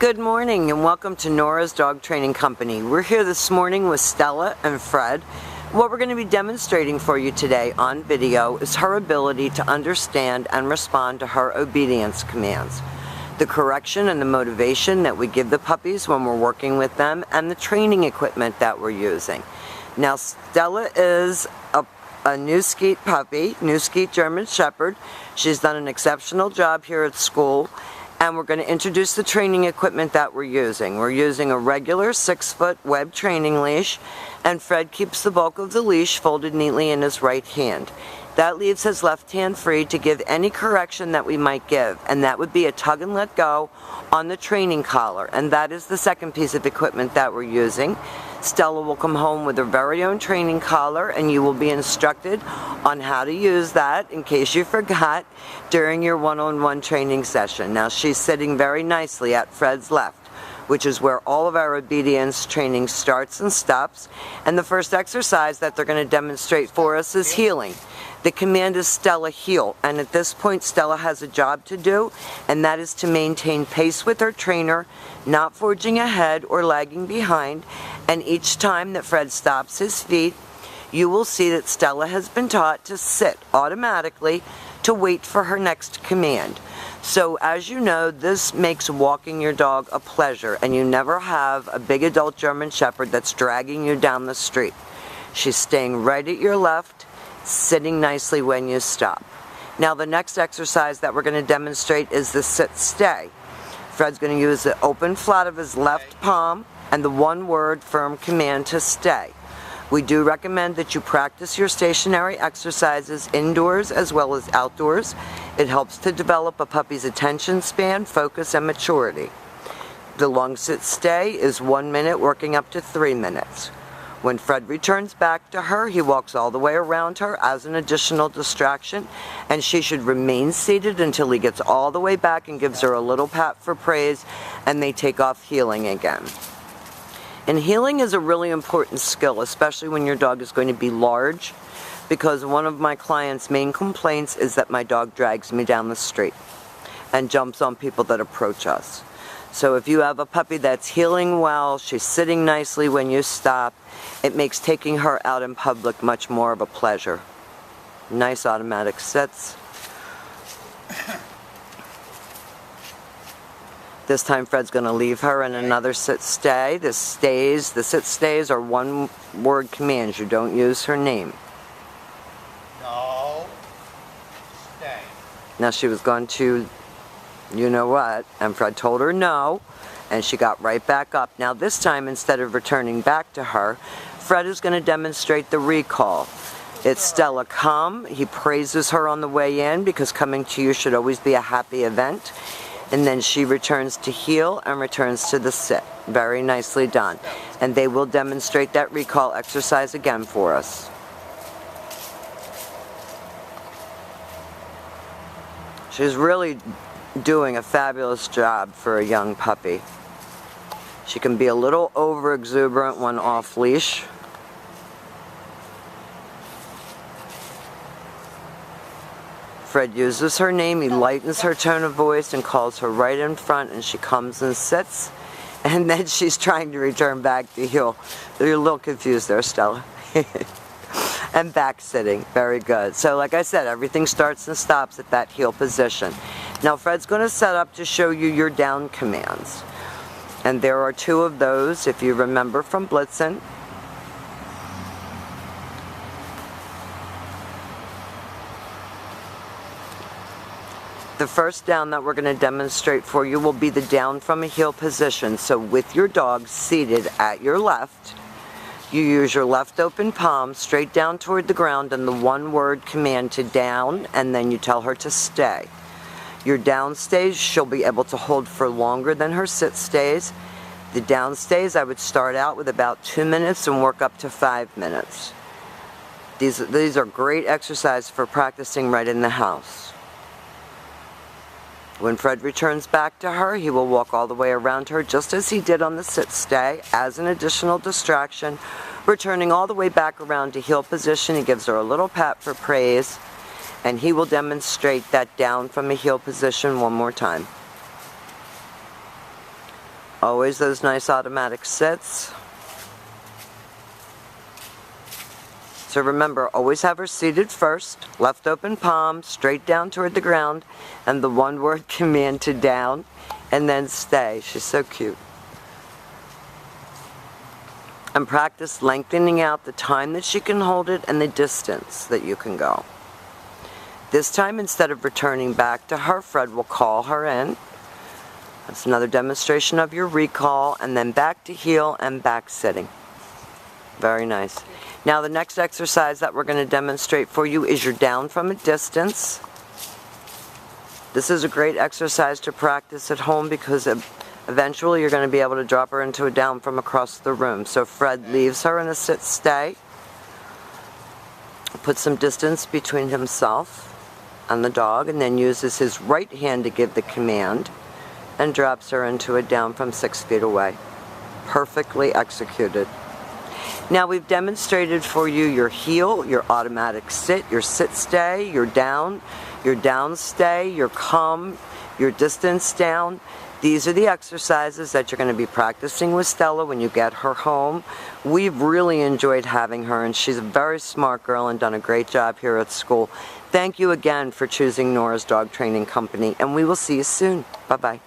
Good morning and welcome to Nora's Dog Training Company. We're here this morning with Stella and Fred. What we're going to be demonstrating for you today on video is her ability to understand and respond to her obedience commands. The correction and the motivation that we give the puppies when we're working with them, and the training equipment that we're using. Now, Stella is a new skeet puppy, new skeet German Shepherd. She's done an exceptional job here at school. And we're going to introduce the training equipment that we're using. We're using a regular 6-foot web training leash, and Fred keeps the bulk of the leash folded neatly in his right hand. That leaves his left hand free to give any correction that we might give, and that would be a tug and let go on the training collar, and that is the second piece of equipment that we're using. Stella will come home with her very own training collar, and you will be instructed on how to use that in case you forgot during your one-on-one training session. Now, she's sitting very nicely at Fred's left, which is where all of our obedience training starts and stops. And the first exercise that they're going to demonstrate for us is heeling. The command is Stella heel, and at this point Stella has a job to do, and that is to maintain pace with her trainer, not forging ahead or lagging behind. And each time that Fred stops his feet, you will see that Stella has been taught to sit automatically to wait for her next command. So as you know, this makes walking your dog a pleasure, and you never have a big adult German Shepherd that's dragging you down the street. She's staying right at your left, sitting nicely when you stop. Now, the next exercise that we're going to demonstrate is the sit-stay. Fred's going to use the open flat of his left palm and the one-word firm command to stay. We do recommend that you practice your stationary exercises indoors as well as outdoors. It helps to develop a puppy's attention span, focus, and maturity. The long sit-stay is 1 minute, working up to 3 minutes. When Fred returns back to her, he walks all the way around her as an additional distraction, and she should remain seated until he gets all the way back and gives her a little pat for praise, and they take off heeling again. And heeling is a really important skill, especially when your dog is going to be large, because one of my clients' main complaints is that my dog drags me down the street and jumps on people that approach us. So if you have a puppy that's heeling well, she's sitting nicely when you stop, it makes taking her out in public much more of a pleasure. Nice automatic sits. This time Fred's going to leave her in another sit-stay. The sit-stays are one-word commands. You don't use her name. No. Stay. Now she was going to, you know what, and Fred told her no, and she got right back up. Now this time, instead of returning back to her, Fred is going to demonstrate the recall. It's Stella come. He praises her on the way in, because coming to you should always be a happy event. And then she returns to heel and returns to the sit. Very nicely done. And they will demonstrate that recall exercise again for us. She's really doing a fabulous job for a young puppy. She can be a little over-exuberant when off-leash. Fred uses her name, he lightens her tone of voice and calls her right in front, and she comes and sits, and then she's trying to return back to heel. You're a little confused there, Stella. And back sitting, very good. So like I said, everything starts and stops at that heel position. Now Fred's going to set up to show you your down commands. And there are 2 of those, if you remember from Blitzen. The first down that we're going to demonstrate for you will be the down from a heel position. So with your dog seated at your left, you use your left open palm straight down toward the ground and the one-word command to down, and then you tell her to stay. Your down stays she'll be able to hold for longer than her sit stays. The down stays I would start out with about 2 minutes and work up to 5 minutes. These are great exercises for practicing right in the house. When Fred returns back to her, he will walk all the way around her just as he did on the sit-stay as an additional distraction. Returning all the way back around to heel position, he gives her a little pat for praise, and he will demonstrate that down from a heel position one more time. Always those nice automatic sits. So remember, always have her seated first, left open palm, straight down toward the ground, and the one-word command to down, and then stay. She's so cute. And practice lengthening out the time that she can hold it and the distance that you can go. This time, instead of returning back to her, Fred will call her in. That's another demonstration of your recall, and then back to heel and back sitting. Very nice. Now the next exercise that we're going to demonstrate for you is your down from a distance. This is a great exercise to practice at home because eventually you're going to be able to drop her into a down from across the room. So Fred leaves her in a sit stay, puts some distance between himself and the dog, and then uses his right hand to give the command and drops her into a down from 6 feet away. Perfectly executed. Now we've demonstrated for you your heel, your automatic sit, your sit stay, your down stay, your come, your distance down. These are the exercises that you're going to be practicing with Stella when you get her home. We've really enjoyed having her, and she's a very smart girl and done a great job here at school. Thank you again for choosing Nora's Dog Training Company, and we will see you soon. Bye-bye.